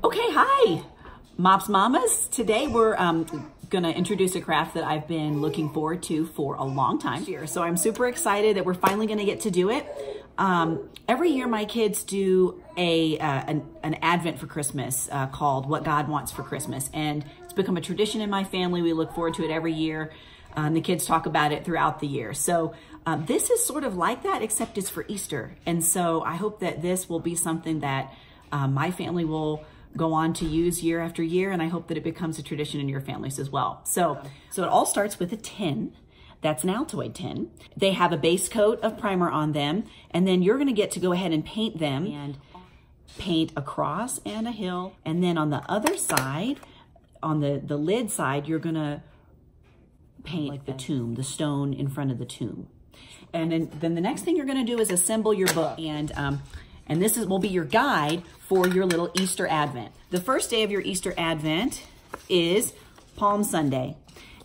Okay, hi, Mops Mamas. Today we're gonna introduce a craft that I've been looking forward to for a long time here. So I'm super excited that we're finally gonna get to do it. Every year my kids do an Advent for Christmas called What God Wants for Christmas. And it's become a tradition in my family. We look forward to it every year. The kids talk about it throughout the year. So this is sort of like that, except it's for Easter. And so I hope that this will be something that my family will go on to use year after year, and I hope that it becomes a tradition in your families as well. So it all starts with a tin. That's an Altoid tin. They have a base coat of primer on them, and then you're gonna get to go ahead and paint them and paint a cross and a hill. And then on the other side, on the lid side, you're gonna paint like the tomb, the stone in front of the tomb. And then the next thing you're gonna do is assemble your book. And this will be your guide for your little Easter Advent. The first day of your Easter Advent is Palm Sunday.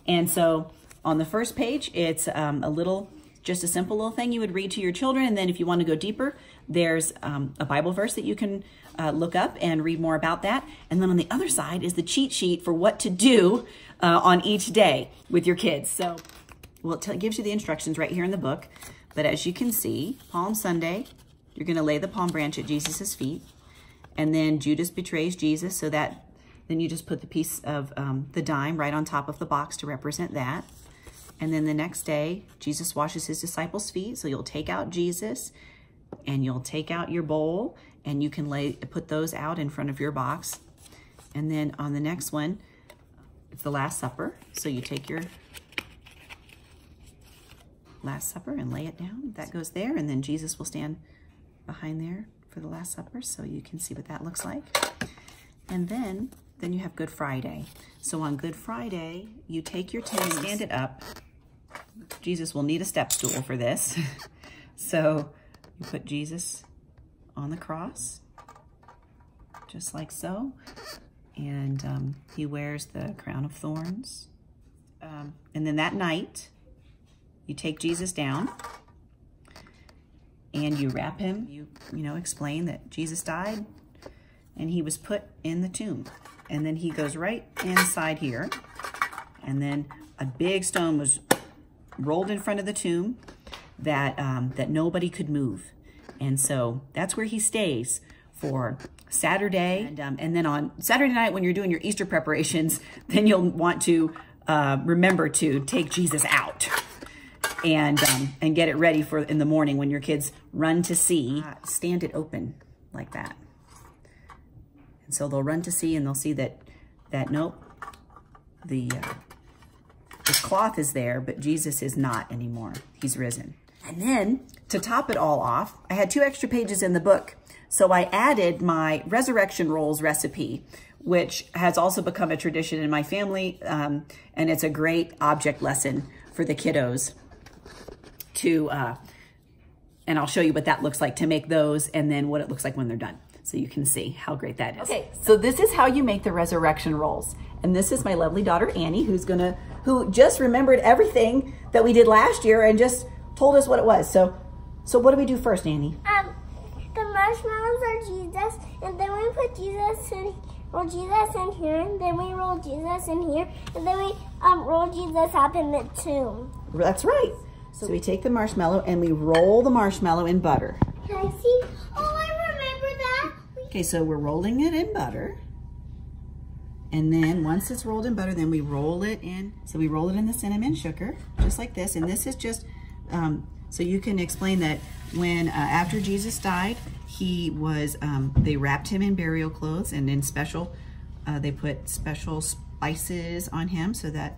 And so on the first page, it's just a simple little thing you would read to your children. And then if you want to go deeper, there's a Bible verse that you can look up and read more about that. And then on the other side is the cheat sheet for what to do on each day with your kids. So, well, it gives you the instructions right here in the book. But as you can see, Palm Sunday, you're going to lay the palm branch at Jesus's feet. And then Judas betrays Jesus, so that then you just put the piece of the dime right on top of the box to represent that. And then the next day, Jesus washes his disciples' feet. So you'll take out Jesus and you'll take out your bowl, and you can put those out in front of your box. And then on the next one, it's the Last Supper. So you take your Last Supper and lay it down. That goes there, and then Jesus will stand behind there for the Last Supper, so you can see what that looks like. And then you have Good Friday. So on Good Friday, you take your tin and stand it up. Jesus will need a step stool for this. So you put Jesus on the cross, just like so. And he wears the crown of thorns. And then that night, you take Jesus down and you wrap him. You explain that Jesus died and he was put in the tomb. And then he goes right inside here. And then a big stone was rolled in front of the tomb that nobody could move. And so that's where he stays for Saturday. And then on Saturday night, when you're doing your Easter preparations, then you'll want to remember to take Jesus out and get it ready for in the morning when your kids run to see. Stand it open like that. And so they'll run to see, and they'll see that nope, the cloth is there, but Jesus is not anymore. He's risen. And then to top it all off, I had 2 extra pages in the book. So I added my resurrection rolls recipe, which has also become a tradition in my family. And it's a great object lesson for the kiddos and I'll show you what that looks like to make those, and then what it looks like when they're done, so you can see how great that is. Okay, so this is how you make the resurrection rolls. And this is my lovely daughter, Annie, who just remembered everything that we did last year and just told us what it was. So what do we do first, Annie? The marshmallows are Jesus, and then we put roll Jesus in here, and then we roll Jesus in here, and then we roll Jesus up in the tomb. That's right. So we take the marshmallow and we roll the marshmallow in butter. Can I see? Oh, I remember that. Okay, so we're rolling it in butter. And then once it's rolled in butter, then we roll it in. So we roll it in the cinnamon sugar, just like this. And this is just, so you can explain that when, after Jesus died, they wrapped him in burial clothes, and in they put special spices on him so that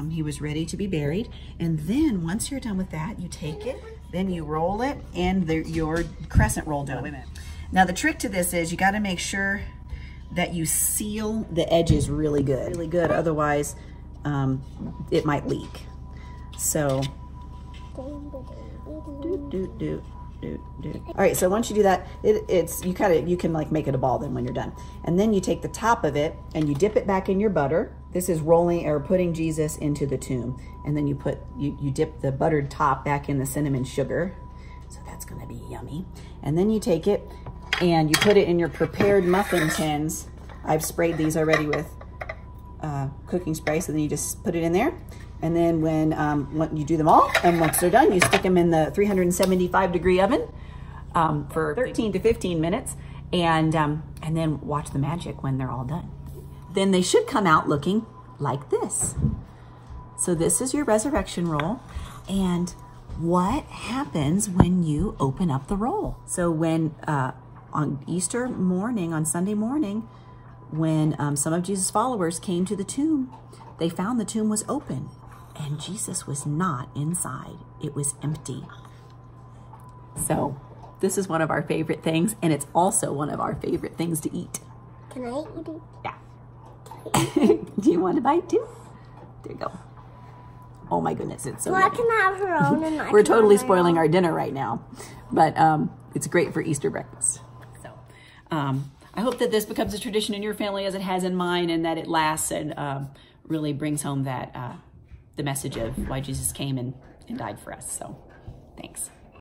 he was ready to be buried. And then once you're done with that, you take it, then you roll it in your crescent roll dough. Now the trick to this is you got to make sure that you seal the edges really good. Otherwise, it might leak. So, all right, so once you do that, you can like make it a ball then when you're done. And then you take the top of it and you dip it back in your butter. This is rolling or putting Jesus into the tomb. And then you dip the buttered top back in the cinnamon sugar. So that's gonna be yummy. And then you take it and you put it in your prepared muffin tins I've sprayed these already with cooking spray, so then you just put it in there. And then when you do them all, and once they're done, you stick them in the 375-degree oven for 13 to 15 minutes, and then watch the magic when they're all done. Then they should come out looking like this. So this is your resurrection roll, and what happens when you open up the roll? So when on Easter morning, on Sunday morning, when some of Jesus' followers came to the tomb, they found the tomb was open and Jesus was not inside. It was empty. So this is one of our favorite things, and it's also one of our favorite things to eat. Can I eat it? Yeah. Do you want a bite too? There you go. Oh my goodness, it's so Well, yummy. I can have her own. And We're totally spoiling our dinner right now, but it's great for Easter breakfast. So I hope that this becomes a tradition in your family as it has in mine, and that it lasts and really brings home that the message of why Jesus came and died for us. So thanks.